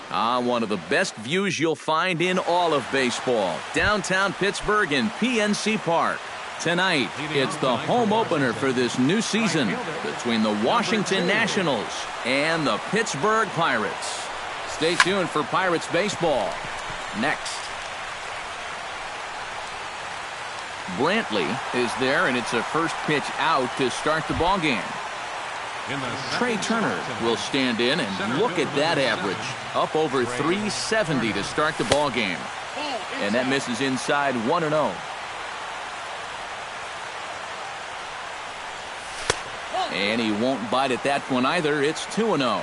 One of the best views you'll find in all of baseball. Downtown Pittsburgh in PNC Park. Tonight, it's the home opener for this new season between the Washington Nationals and the Pittsburgh Pirates. Stay tuned for Pirates baseball next. Brantley is there, and it's a first pitch out to start the ballgame. Trey Turner will stand in, and look at that average. Up over 370 to start the ballgame. And that misses inside 1-0. And he won't bite at that one either. It's 2-0.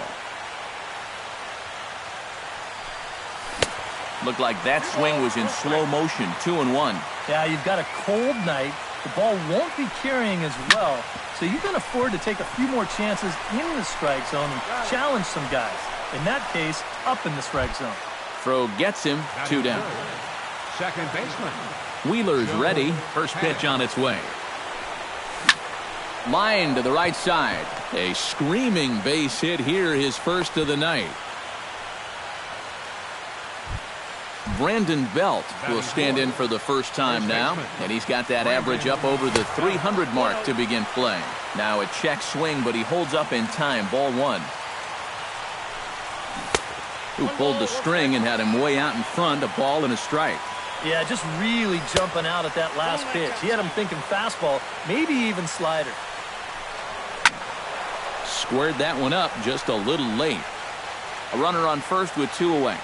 Looked like that swing was in slow motion. 2-1. Yeah, you've got a cold night. The ball won't be carrying as well, so you can afford to take a few more chances in the strike zone and challenge some guys. In that case, up in the strike zone. Throw gets him. 2 down. Second baseman. Wheeler's ready. First pitch on its way. Line to the right side. A screaming base hit here, his first of the night. Brandon Belt will stand in for the first time now, and he's got that average up over the 300 mark to begin play. Now a check swing, but he holds up in time. Ball 1. Who pulled the string and had him way out in front. A ball and a strike. Yeah, just really jumping out at that last pitch. He had him thinking fastball, maybe even slider. Squared that one up just a little late. A runner on first with 2 away.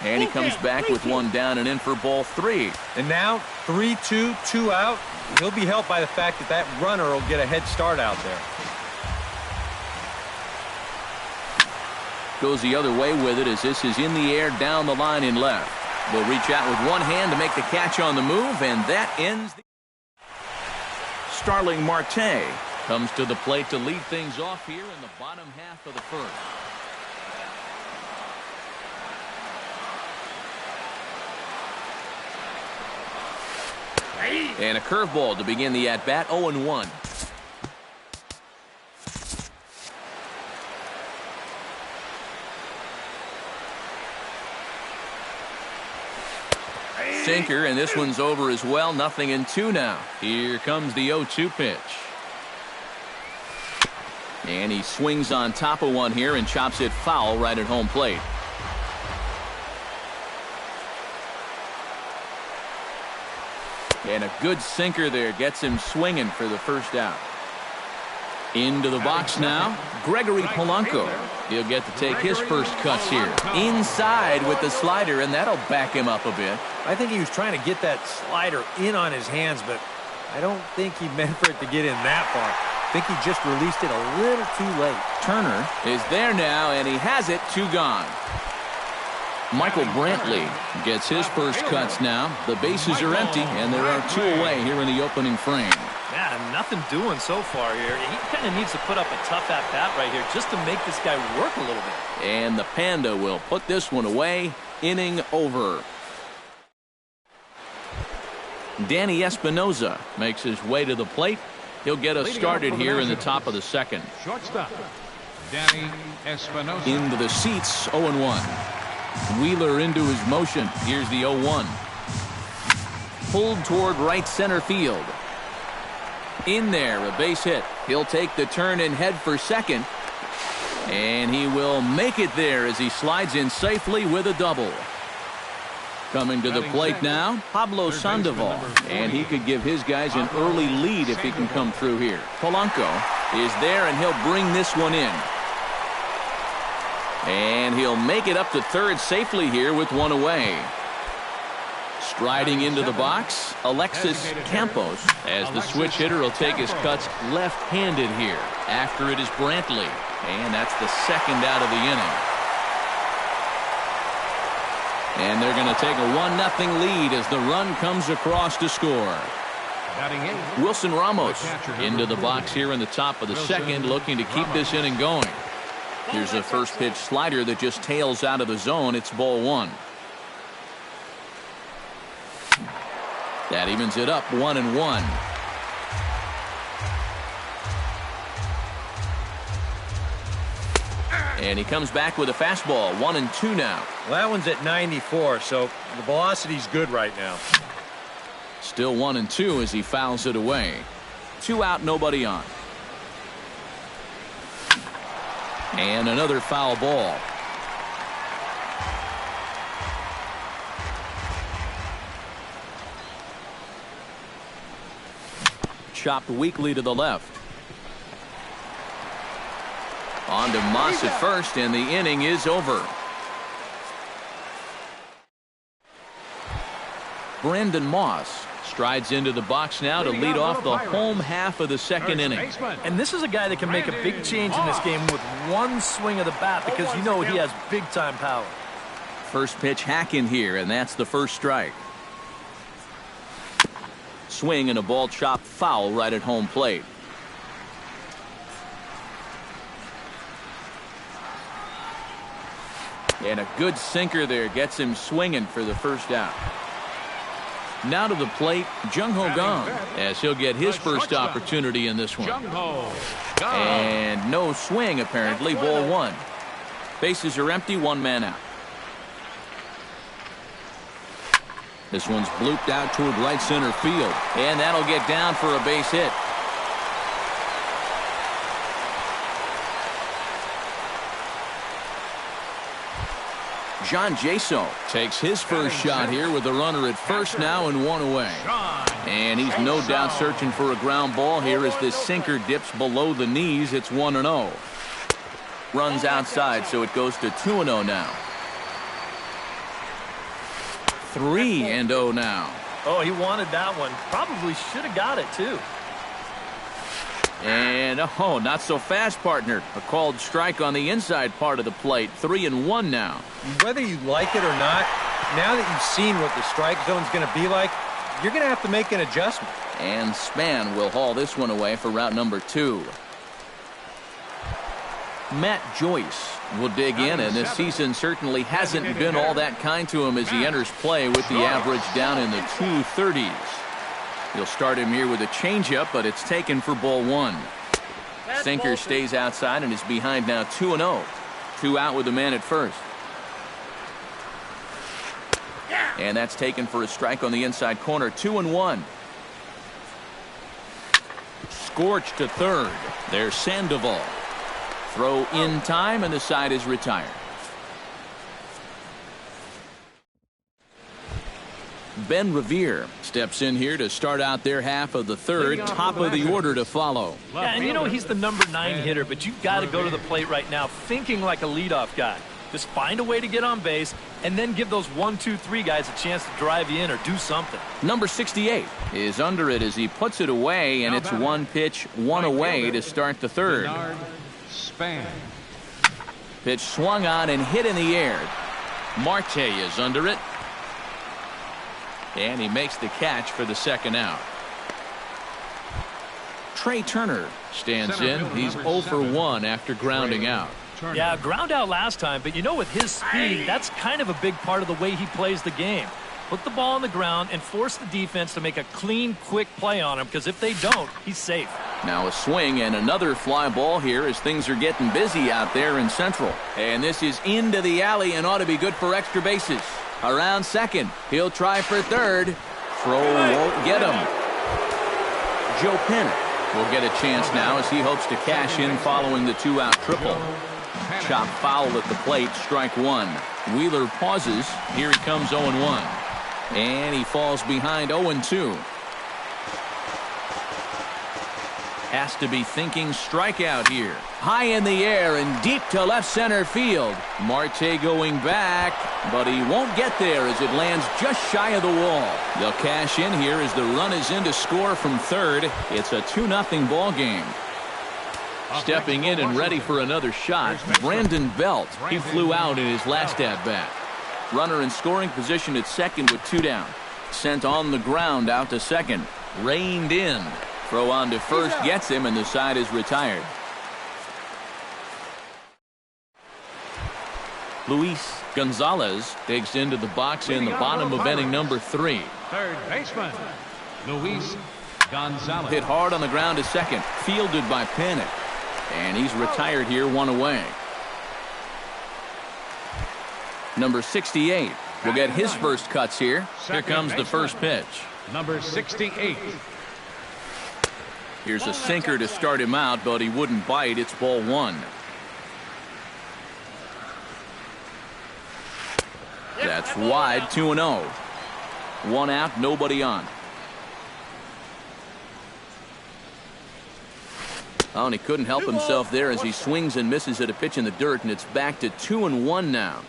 And he comes back with 1 down and in for ball 3. And now 3-2, 2 out. He'll be helped by the fact that that runner will get a head start out there. Goes the other way with it as this is in the air down the line in left. Will reach out with one hand to make the catch on the move, and that ends the... Starling Marte comes to the plate to lead things off here in the bottom half of the first. And a curveball to begin the at-bat. 0-1. Sinker, and this one's over as well. 0-2 now. Here comes the 0-2 pitch. And he swings on top of one here and chops it foul right at home plate. And a good sinker there gets him swinging for the first out. Into the box now, Gregory Polanco. He'll get to take his first cuts here. Inside with the slider, and that'll back him up a bit. I think he was trying to get that slider in on his hands, but I don't think he meant for it to get in that far. I think he just released it a little too late. Turner is there now, and he has it. 2 gone. Michael Brantley gets his first cuts now. The bases are empty, and there are 2 away here in the opening frame. Yeah, nothing doing so far here. He kind of needs to put up a tough at-bat right here just to make this guy work a little bit. And the Panda will put this one away. Inning over. Danny Espinoza makes his way to the plate. He'll get us started here in the top of the second. Shortstop, Danny Espinoza. Into the seats, 0-1. Wheeler into his motion. Here's the 0-1. Pulled toward right center field. In there, a base hit. He'll take the turn and head for second. And he will make it there as he slides in safely with a double. Coming to the plate now, Pablo Sandoval. And he could give his guys an early lead if he can come through here. Polanco is there, and he'll bring this one in. And he'll make it up to third safely here with 1 away. Striding into the box, Alexis Campos, as the switch hitter will take his cuts left-handed here. After it is Brantley, and that's the second out of the inning. And they're going to take a 1-0 lead as the run comes across to score. Wilson Ramos into the box here in the top of the second, looking to keep this inning going. Here's a first pitch slider that just tails out of the zone. It's ball 1. That evens it up, 1-1. And he comes back with a fastball. 1-2 now. Well, that one's at 94, so the velocity's good right now. Still 1-2 as he fouls it away. 2 out, nobody on. And another foul ball. Chopped weakly to the left. On to Moss at first, and the inning is over. Brandon Moss strides into the box now to lead off the home half of the second inning. And this is a guy that can make a big change in this game with one swing of the bat because you know he has big-time power. First pitch hacking here, and that's the first strike. Swing and a ball chopped foul right at home plate. And a good sinker there gets him swinging for the first out. Now to the plate, Jung-Ho Kang, as he'll get his first opportunity in this one. And no swing, apparently. Ball 1. Bases are empty, 1 man out. This one's blooped out toward right center field. And that'll get down for a base hit. John Jaso takes his first shot here with a runner at first now and 1 away. And he's no doubt searching for a ground ball here as this sinker dips below the knees. It's 1-0. Runs outside, so it goes to 2-0 now. 3-0 now. Oh, he wanted that one. Probably should have got it, too. And, oh, not so fast, partner. A called strike on the inside part of the plate. 3-1 now. Whether you like it or not, now that you've seen what the strike zone's going to be like, you're going to have to make an adjustment. And Span will haul this one away for route number 2. Matt Joyce will dig in, and this season certainly hasn't been all that kind to him as he enters play with the average down in the 230s. He'll start him here with a changeup, but it's taken for ball 1. Sinker stays outside and is behind now 2-0. 2 out with the man at first. And that's taken for a strike on the inside corner. 2-1. Scorched to third. There's Sandoval. Throw in time, and the side is retired. Ben Revere steps in here to start out their half of the third. Top of the order to follow. Yeah, and you know he's the number 9 hitter, but you've got to go to the plate right now thinking like a leadoff guy. Just find a way to get on base and then give those 1, 2, 3 guys a chance to drive you in or do something. Number 68 is under it as he puts it away, and it's 1 pitch, 1 away to start the third. Pitch swung on and hit in the air. Marte is under it. And he makes the catch for the second out. Trey Turner stands in. He's 0 for 1 after grounding out. Yeah, ground out last time, but you know with his speed, that's kind of a big part of the way he plays the game. Put the ball on the ground and force the defense to make a clean, quick play on him, because if they don't, he's safe. Now a swing and another fly ball here as things are getting busy out there in Central. And this is into the alley and ought to be good for extra bases. Around second. He'll try for third. Throw won't get him. Joe Pennant will get a chance now as he hopes to cash in following the 2-out triple. Chop foul at the plate. Strike 1. Wheeler pauses. Here he comes 0-1. And he falls behind 0-2. Has to be thinking strikeout here. High in the air and deep to left center field. Marte going back, but he won't get there as it lands just shy of the wall. They'll cash in here as the run is in to score from third. It's a 2-0 ball game. Stepping in and ready for another shot, Brandon Belt. He flew out in his last at-bat. Runner in scoring position at second with 2 down. Sent on the ground out to second. Reined in. Throw on to first gets him, and the side is retired. Luis Gonzalez digs into the box in the bottom of inning number 3. Third baseman, Luis Gonzalez. Hit hard on the ground to second. Fielded by Panic. And he's retired here 1 away. Number 68 will get his first cuts here. Here comes the first pitch. Number 68. Here's a sinker to start him out, but he wouldn't bite. It's ball one. That's wide, 2-0. One out, nobody on. Oh, and he couldn't help himself there as he swings and misses at a pitch in the dirt, and it's back to 2-1 now.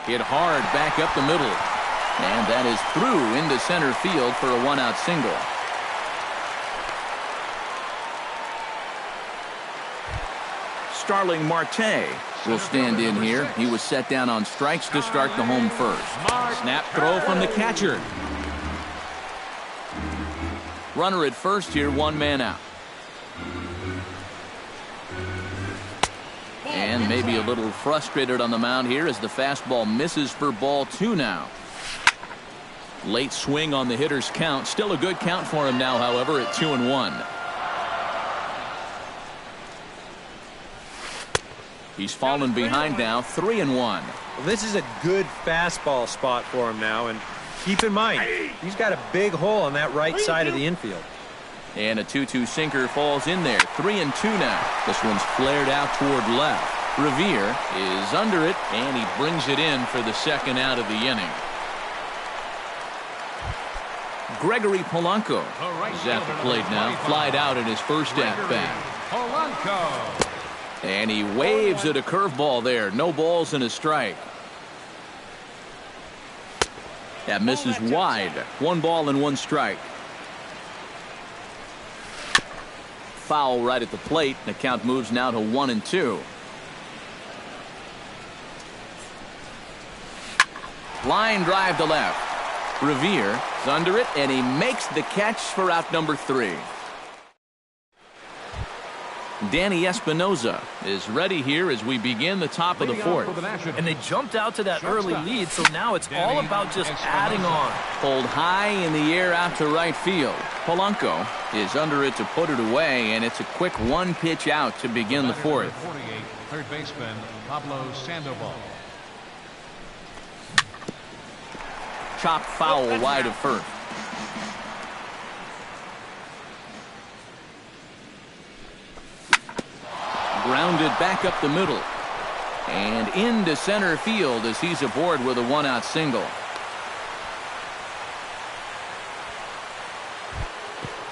Hit hard back up the middle. And that is through into center field for a one-out single. Starling Marte will stand in here. He was set down on strikes to start the home first. Snap throw from the catcher. Runner at first here, one man out. And maybe a little frustrated on the mound here as the fastball misses for ball two now. Late swing on the hitter's count. Still a good count for him now, however, at 2-1. He's fallen behind now, 3-1. Well, this is a good fastball spot for him now, and keep in mind, he's got a big hole on that right side of the infield. And a 2-2 sinker falls in there, 3-2 now. This one's flared out toward left. Revere is under it, and he brings it in for the second out of the inning. Gregory Polanco is at the plate now. Flied out in his first at-bat. Polanco. And he waves at a curveball there. No balls and a strike. That misses wide. 1 ball and 1 strike. Foul right at the plate. The count moves now to 1-2. Line drive to left. Revere is under it, and he makes the catch for out number 3. Danny Espinoza is ready here as we begin the top of the fourth. And they jumped out to that early lead, so now it's all about just adding on. Pulled high in the air out to right field. Polanco is under it to put it away, and it's a quick 1 pitch out to begin the fourth. 48, third baseman Pablo Sandoval. Chopped foul wide of first. Grounded back up the middle. And into center field as he's aboard with a 1-out single.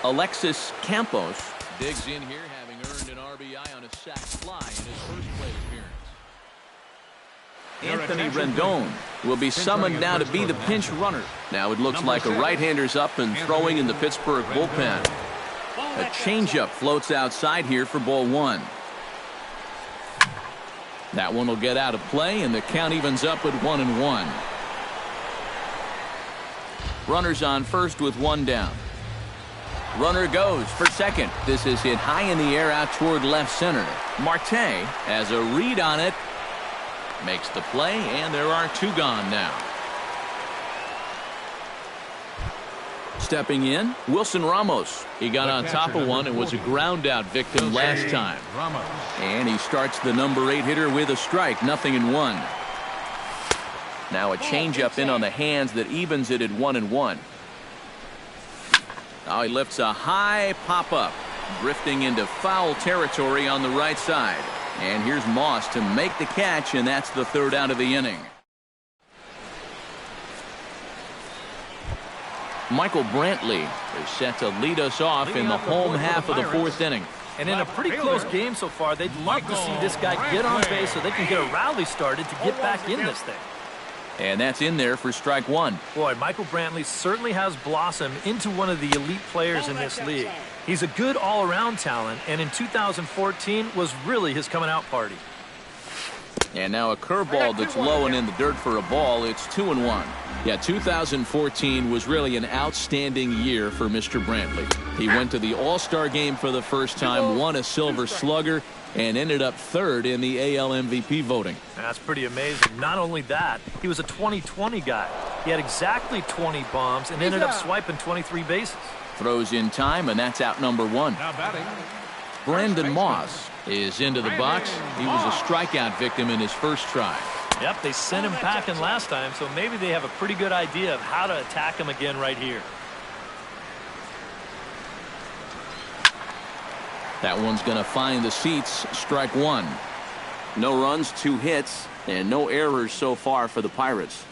Alexis Campos digs in here, having earned an RBI on a sac fly in his first plate appearance. Anthony Rendon will be summoned now to be the pinch runner. Now it looks like a right-hander's up and throwing in the Pittsburgh bullpen. A changeup floats outside here for ball 1. That one will get out of play, and the count evens up at 1-1. Runners on first with 1 down. Runner goes for second. This is hit high in the air out toward left center. Marte has a read on it. Makes the play, and there are 2 gone now. Stepping in, Wilson Ramos. He got on top of one and was a ground out victim last time. And he starts the number 8 hitter with a strike, 0-1. Now a changeup in on the hands that evens it at 1-1. Now he lifts a high pop-up, drifting into foul territory on the right side. And here's Moss to make the catch, and that's the 3rd out of the inning. Michael Brantley is set to lead us off in the home half of the 4th inning. And in a pretty close game so far, they'd love to see this guy get on base so they can get a rally started to get back in this thing. And that's in there for strike 1. Boy, Michael Brantley certainly has blossomed into one of the elite players in this league. He's a good all-around talent, and in 2014 was really his coming-out party. And now a curveball that's low and in the dirt for a ball. It's 2-1. Yeah, 2014 was really an outstanding year for Mr. Brantley. He went to the All-Star game for the first time, won a Silver Slugger, and ended up 3rd in the AL MVP voting. That's pretty amazing. Not only that, he was a 20-20 guy. He had exactly 20 bombs and ended up swiping 23 bases. Throws in time, and that's out number 1. Now batting, Brandon Moss is into the box. He was a strikeout victim in his first try. Yep, they sent him packing last time, so maybe they have a pretty good idea of how to attack him again right here. That one's going to find the seats. Strike one. No runs, 2 hits, and no errors so far for the Pirates.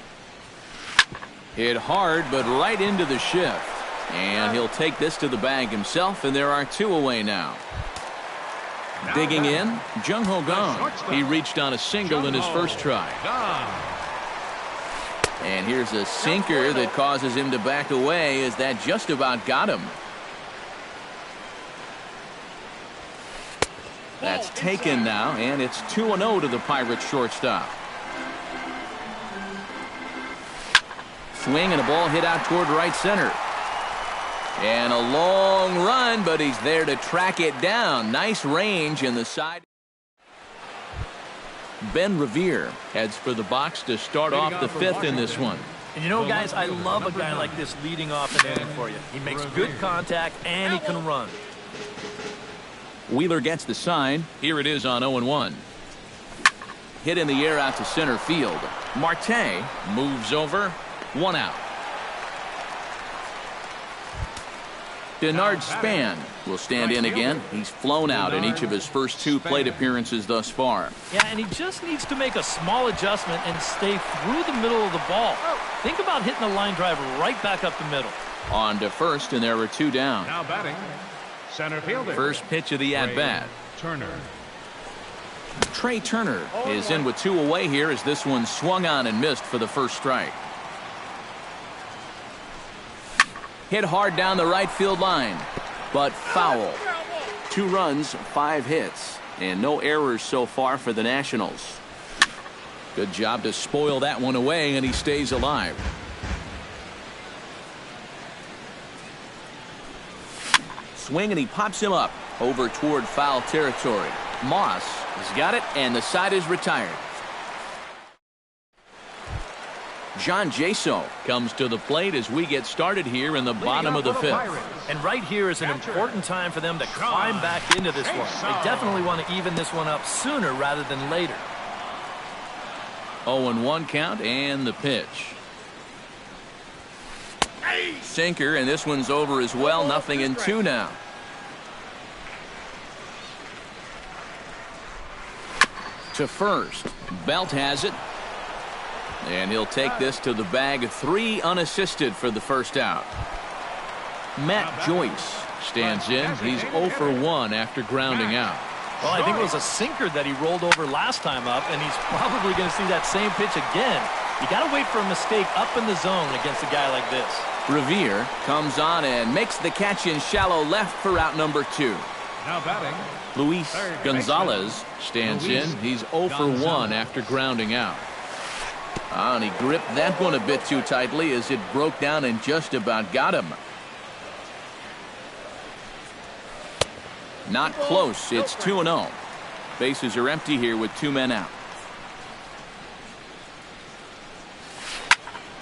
Hit hard, but right into the shift. And he'll take this to the bag himself, and there are 2 away now. Digging in, Jung-Ho Kang. He reached on a single in his first try. And here's a sinker that causes him to back away, as that just about got him. That's taken now, and it's 2-0 to the Pirates shortstop. Swing and a ball hit out toward right center. And a long run, but he's there to track it down. Nice range in the side. Ben Revere heads for the box to start off the 5th in this one. And you know, guys, I love a guy like this leading off an inning for you. He makes good contact, and he can run. Wheeler gets the sign. Here it is on 0-1. Hit in the air out to center field. Marte moves over. 1 out. Denard Span will stand in again. He's flown out in each of his first 2 plate appearances thus far. Yeah, and he just needs to make a small adjustment and stay through the middle of the ball. Think about hitting a line drive right back up the middle. On to first, and there are 2 down. Now batting, center fielder. First pitch of the at-bat. Turner. Trey Turner is in with 2 away here, as this one swung on and missed for the first strike. Hit hard down the right field line, but foul. 2 runs, 5 hits, and no errors so far for the Nationals. Good job to spoil that one away, and he stays alive. Swing, and he pops him up over toward foul territory. Moss has got it, and the side is retired. John Jaso comes to the plate as we get started here in the bottom of the 5th. And right here is an important time for them to climb back into this one. They definitely want to even this one up sooner rather than later. 0-1 count, and the pitch. Sinker, and this one's over as well. 0-2 now. To first. Belt has it. And he'll take this to the bag. 3 unassisted for the first out. Matt Joyce stands in. He's 0 for 1 after grounding out. Well, I think it was a sinker that he rolled over last time up, and he's probably going to see that same pitch again. You got to wait for a mistake up in the zone against a guy like this. Revere comes on and makes the catch in shallow left for out number 2. Now batting, Luis Gonzalez stands in. He's 0 for 1 after grounding out. And he gripped that one a bit too tightly as it broke down and just about got him. Not close. It's 2-0. Bases are empty here with 2 men out.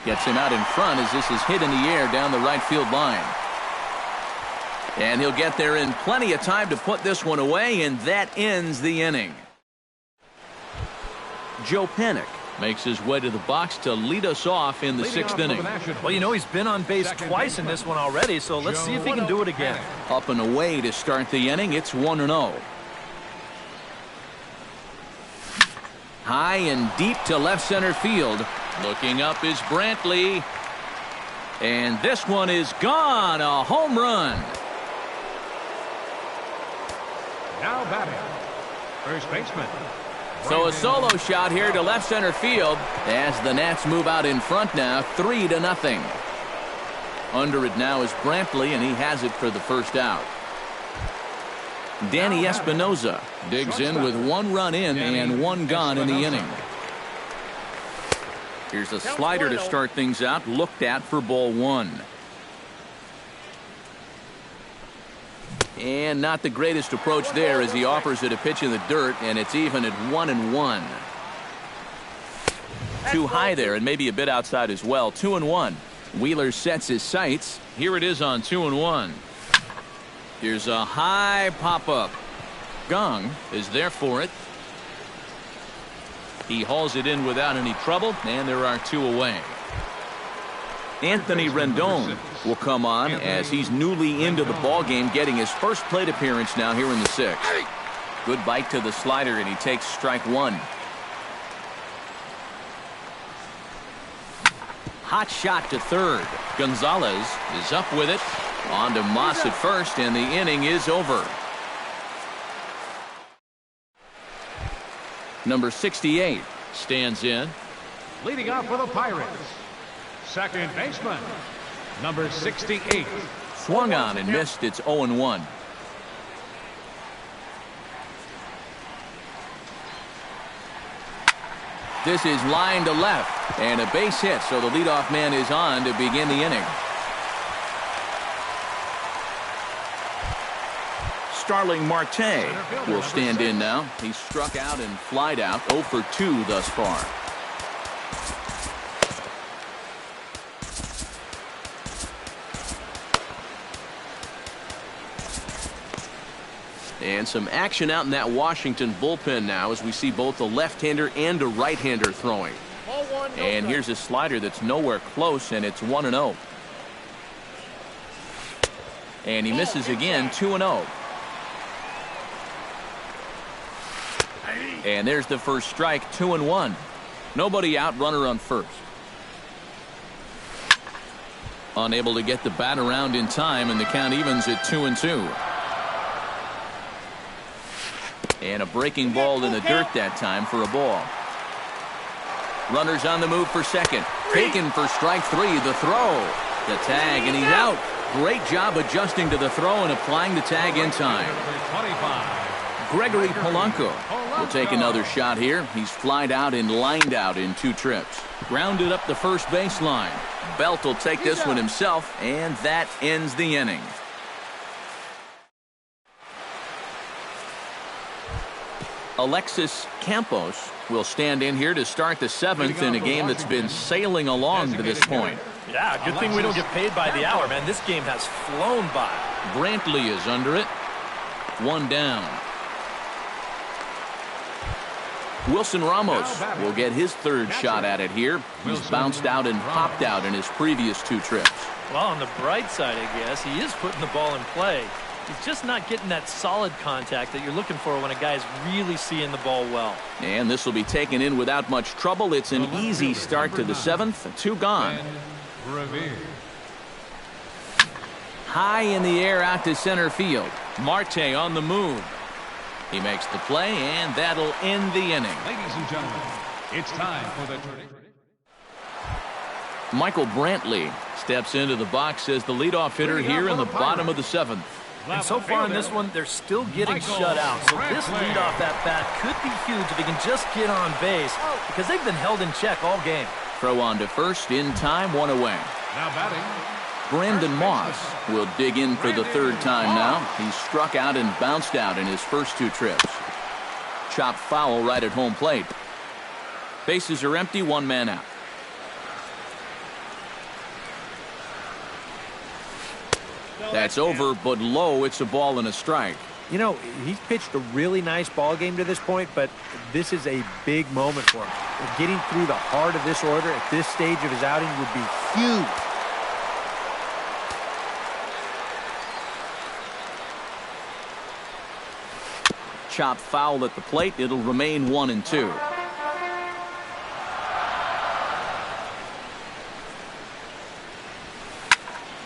Gets him out in front as this is hit in the air down the right field line. And he'll get there in plenty of time to put this one away, and that ends the inning. Joe Panik makes his way to the box to lead us off in the 6th inning. Well, you know, he's been on base twice in this one already, so let's see if he can do it again. Up and away to start the inning. It's 1-0. High and deep to left center field. Looking up is Brantley. And this one is gone. A home run. now batting, first baseman. So a solo shot here to left center field as the Nats move out in front now, 3-0. Under it now is Brantley, and he has it for the first out. Danny Espinoza digs in with 1 run in and 1 gone in the inning. Here's a slider to start things out, looked at for ball 1. And not the greatest approach there as he offers it a pitch in the dirt, and it's even at 1-1. Too high there and maybe a bit outside as well. 2-1. Wheeler sets his sights. Here it is on 2-1. Here's a high pop-up. Gong is there for it. He hauls it in without any trouble, and there are 2 away. Anthony Rendon will come on as he's newly into the ball game, getting his first plate appearance now here in the 6th. Good bite to the slider, and he takes strike 1. Hot shot to third. Gonzalez is up with it. On to Moss at first, and the inning is over. Number 68 stands in. Leading off for the Pirates, second baseman, number 68. Swung on and missed. It's 0-1. This is line to left, and a base hit, so the leadoff man is on to begin the inning. Starling Marte will stand in now. He struck out and flied out, 0 for 2 thus far. And some action out in that Washington bullpen now as we see both a left-hander and a right-hander throwing. And here's a slider that's nowhere close, and it's 1-0. And he misses again, 2-0. And there's the first strike, 2-1. Nobody out, runner on first. Unable to get the bat around in time, and the count evens at 2-2. And a breaking ball in the dirt that time for a ball. Runners on the move for second. Taken for strike 3. The throw. The tag, and he's out. Great job adjusting to the throw and applying the tag in time. Gregory Polanco will take another shot here. He's flied out and lined out in 2 trips. Grounded up the first baseline. Belt will take this one himself, and that ends the inning. Alexis Campos will stand in here to start the 7th in a game that's been sailing along to this point. Yeah, good thing we don't get paid by the hour, man. This game has flown by. Brantley is under it. 1 down. Wilson Ramos will get his 3rd shot at it here. He's bounced out and popped out in his previous 2 trips. Well, on the bright side, I guess, he is putting the ball in play. He's just not getting that solid contact that you're looking for when a guy's really seeing the ball well. And this will be taken in without much trouble. It's an easy start to the 7th. 2 gone. High in the air out to center field. Marte on the move. He makes the play, and that'll end the inning. Ladies and gentlemen, it's time for the turn. Michael Brantley steps into the box as the leadoff hitter here in the bottom of the 7th. And so far in this one, they're still getting shut out. So this leadoff at bat could be huge if he can just get on base, because they've been held in check all game. Throw on to first in time, 1 away. Now batting, Brandon Moss will dig in for the 3rd time now. He's struck out and bounced out in his first 2 trips. Chopped foul right at home plate. Bases are empty, 1 man out. That's over, but low. It's a ball and a strike. You know, he's pitched a really nice ball game to this point, but this is a big moment for him. Getting through the heart of this order at this stage of his outing would be huge. Chopped foul at the plate. It'll remain 1-2.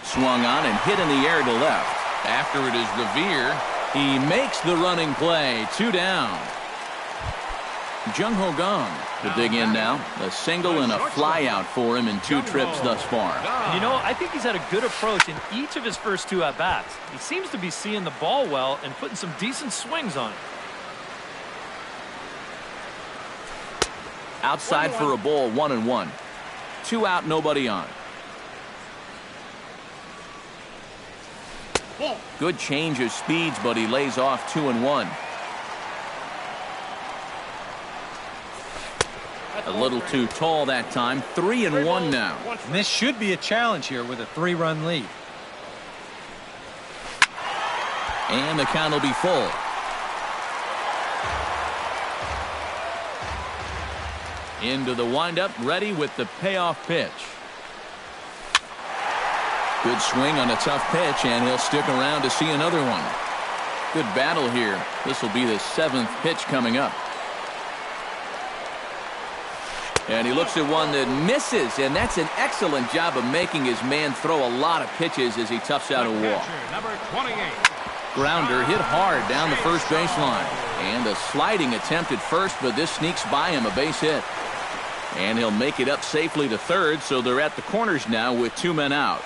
Swung on and hit in the air to left. After it is Revere. He makes the running play. 2 down. Jung Ho Gong will dig in now. A single and a fly out for him in 2 trips thus far. You know, I think he's had a good approach in each of his first 2 at-bats. He seems to be seeing the ball well and putting some decent swings on it. Outside for a ball, 1-1. 2 out, nobody on. Good change of speeds, but he lays off 2-1. A little too tall that time. 3-1 now. And this should be a challenge here with a 3-run lead. And the count will be full. Into the windup, ready with the payoff pitch. Good swing on a tough pitch, and he'll stick around to see another one. Good battle here. This will be the 7th pitch coming up. And he looks at one that misses, and that's an excellent job of making his man throw a lot of pitches as he toughs out a wall. Number 28. Grounder hit hard down the first baseline. And a sliding attempt at first, but this sneaks by him, a base hit. And he'll make it up safely to third, so they're at the corners now with 2 men out.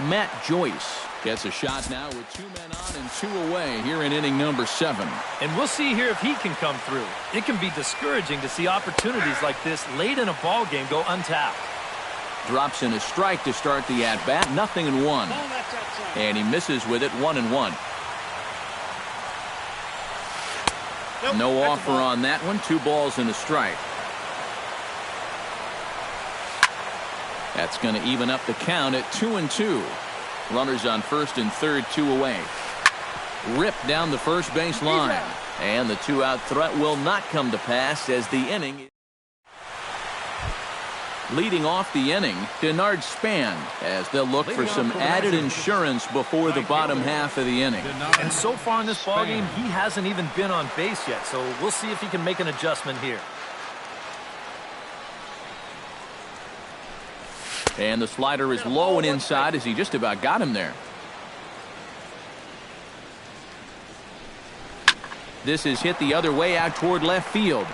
Matt Joyce gets a shot now with 2 men on and 2 away here in inning number 7. And we'll see here if he can come through. It can be discouraging to see opportunities like this late in a ball game go untapped. Drops in a strike to start the at-bat, 0-1. And he misses with it, 1-1. No offer on that one, 2 balls and a strike. That's going to even up the count at 2-2. Runners on first and third, 2 away. Ripped down the first base line. And the 2-out threat will not come to pass as the inning. Leading off the inning, Denard Span, as they'll look for some added insurance before the bottom half of the inning. And so far in this ballgame, he hasn't even been on base yet, so we'll see if he can make an adjustment here. And the slider is low and inside as he just about got him there. This is hit the other way out toward left field.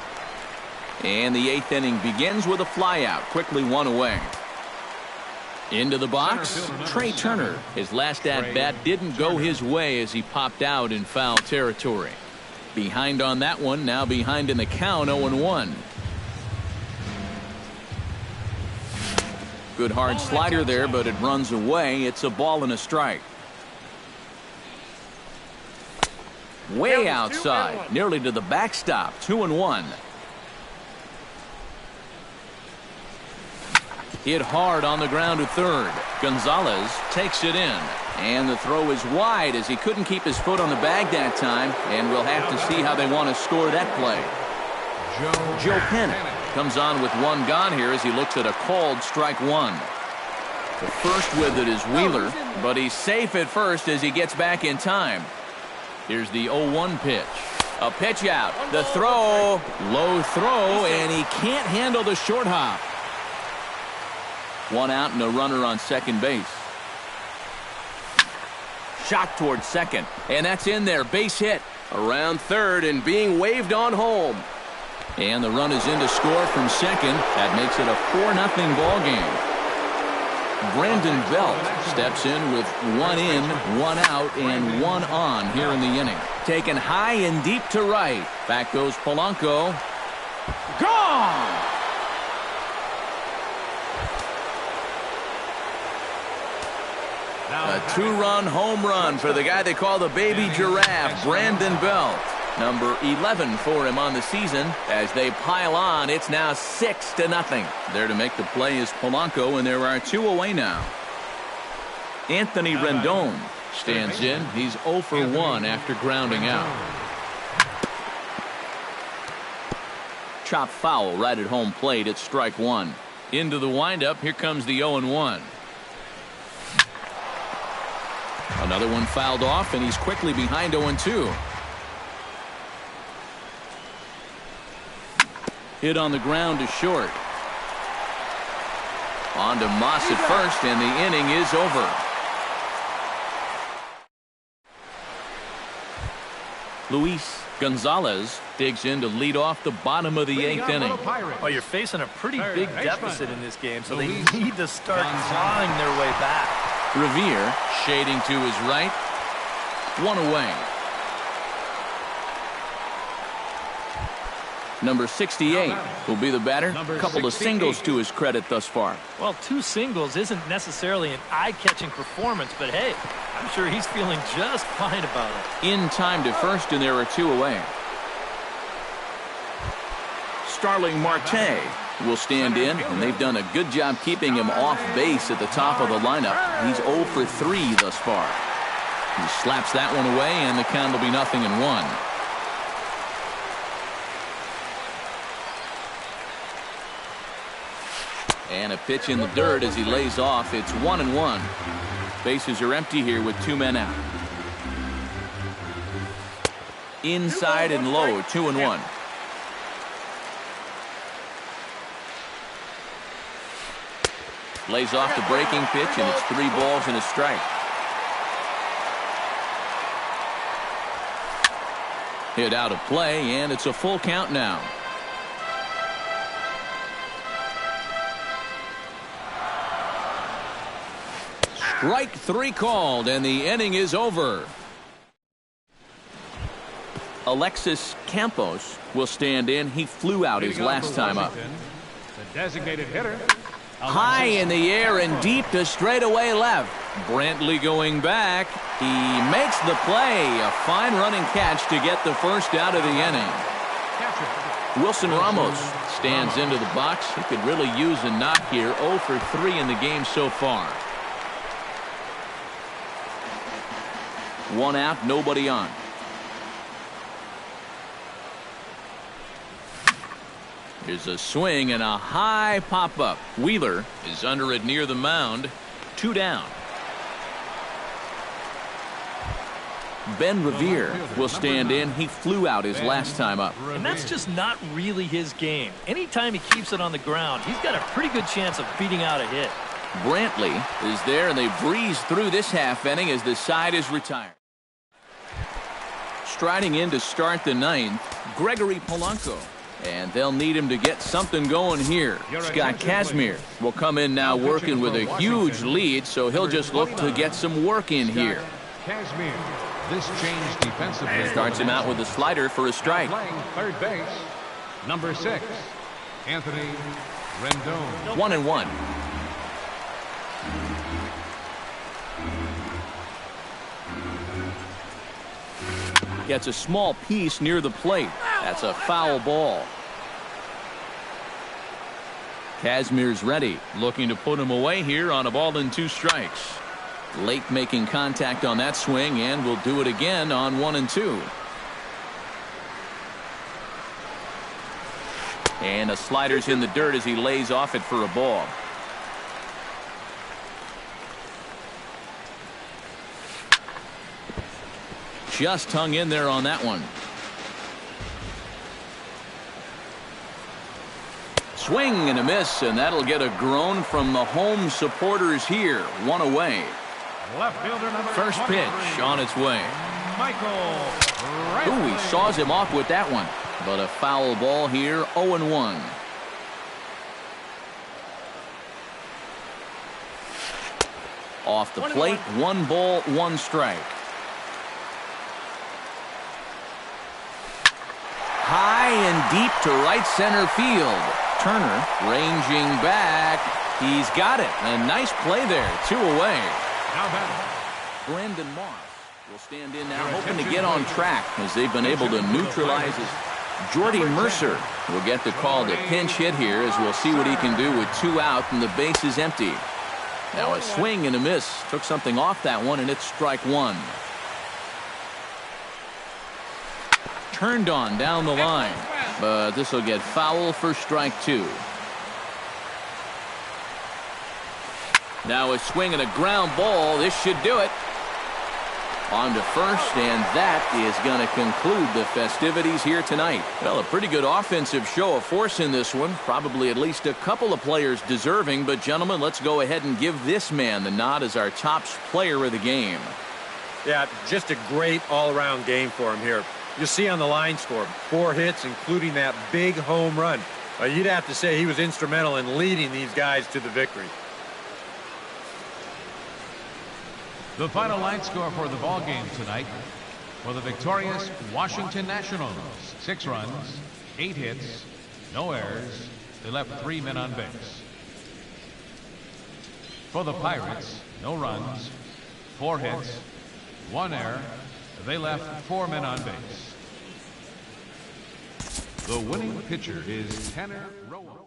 And the 8th inning begins with a flyout, quickly 1 away. Into the box, Trey Turner. His last at-bat didn't go his way as he popped out in foul territory. Behind on that one, now behind in the count, 0-1. Good hard slider there, but it runs away. It's a ball and a strike. Way outside, nearly to the backstop, 2-1. Hit hard on the ground to third. Gonzalez takes it in. And the throw is wide as he couldn't keep his foot on the bag that time. And we'll have to see how they want to score that play. Joe Pennant comes on with 1 gone here as he looks at a called strike 1. The first with it is Wheeler, but he's safe at first as he gets back in time. Here's the 0-1 pitch. A pitch out. The throw. Low throw, and he can't handle the short hop. 1 out and a runner on second base. Shot towards second, and that's in there. Base hit. Around third and being waved on home. And the run is in to score from second. That makes it a 4-0 ball game. Brandon Belt steps in with 1 in, 1 out, and 1 on here in the inning. Taken high and deep to right. Back goes Polanco. Gone! A 2-run home run for the guy they call the baby giraffe, Brandon Belt. Number 11 for him on the season. As they pile on, it's now 6-0. There to make the play is Polanco, and there are 2 away now. Anthony Rendon stands in. He's 0 for 1 after grounding out. Chop foul right at home plate at strike 1. Into the windup, here comes the 0-1. Another one fouled off, and he's quickly behind 0-2. Hit on the ground to short. On to Moss at first, and the inning is over. Luis Gonzalez digs in to lead off the bottom of the 8th inning. Well, you're facing a pretty big deficit in this game, so they need to start clawing their way back. Revere shading to his right. 1 away. Number 68 will be the batter. A couple of singles to his credit thus far. Well, 2 singles isn't necessarily an eye-catching performance, but hey, I'm sure he's feeling just fine about it. In time to first, and there are 2 away. Starling Marte will stand in, and they've done a good job keeping him off base at the top of the lineup. He's 0 for 3 thus far. He slaps that one away, and the count will be 0-1. And a pitch in the dirt as he lays off. It's 1-1. Bases are empty here with 2 men out. Inside and low, 2-1. Lays off the breaking pitch, and it's 3 balls and a strike. Hit out of play, and it's a full count now. Strike 3 called, and the inning is over. Alexis Campos will stand in. He flew out his last time up. The designated hitter. High in the air and deep to straightaway left. Brantley going back. He makes the play. A fine running catch to get the first out of the inning. Wilson Ramos stands into the box. He could really use a knock here. 0 for 3 in the game so far. 1 out, nobody on. Here's a swing and a high pop-up. Wheeler is under it near the mound. 2 down. Ben Revere will stand in. He flew out his last time up. And that's just not really his game. Anytime he keeps it on the ground, he's got a pretty good chance of beating out a hit. Brantley is there, and they breeze through this half inning as the side is retired. Striding in to start the 9th, Gregory Polanco. And they'll need him to get something going here. Scott Kazmir will come in now working with a huge lead, so he'll just look to get some work in here. Kazmir. This change defensively. Starts him out with a slider for a strike. Playing third base, number 6, Anthony Rendon. 1-1. Gets a small piece near the plate. That's a foul ball. Kazmir's ready, looking to put him away here on a ball and 2 strikes. Late making contact on that swing, and will do it again on 1 and 2. And a slider's in the dirt as he lays off it for a ball. Just hung in there on that one. Swing and a miss, and that'll get a groan from the home supporters here. 1 away. Left fielder number First pitch on its way. Michael. Ooh, he saws him off with that one. But a foul ball here, 0-1. Off the plate, 1 ball, 1 strike. High and deep to right center field. Turner ranging back. He's got it. A nice play there. 2 away. Now batting. Brandon Moss will stand in now, hoping to get on track as they've been able to neutralize his. Jordy Mercer will get the call to pinch hit here as we'll see what he can do with 2 out and the base is empty. Now a swing and a miss. Took something off that one, and it's strike 1. Turned on down the line, but this will get foul for strike 2. Now a swing and a ground ball. This should do it. On to first, and that is going to conclude the festivities here tonight. Well, a pretty good offensive show of force in this one. Probably at least a couple of players deserving, but gentlemen, let's go ahead and give this man the nod as our top player of the game. Yeah, just a great all-around game for him here. You see on the line score, 4 hits, including that big home run. You'd have to say he was instrumental in leading these guys to the victory. The final line score for the ball game tonight for the victorious Washington Nationals: 6 runs, 8 hits, no errors. They left 3 men on base. For the Pirates, no runs, 4 hits, 1 error. They left 4 men on base. The winning pitcher is Tanner Rowe.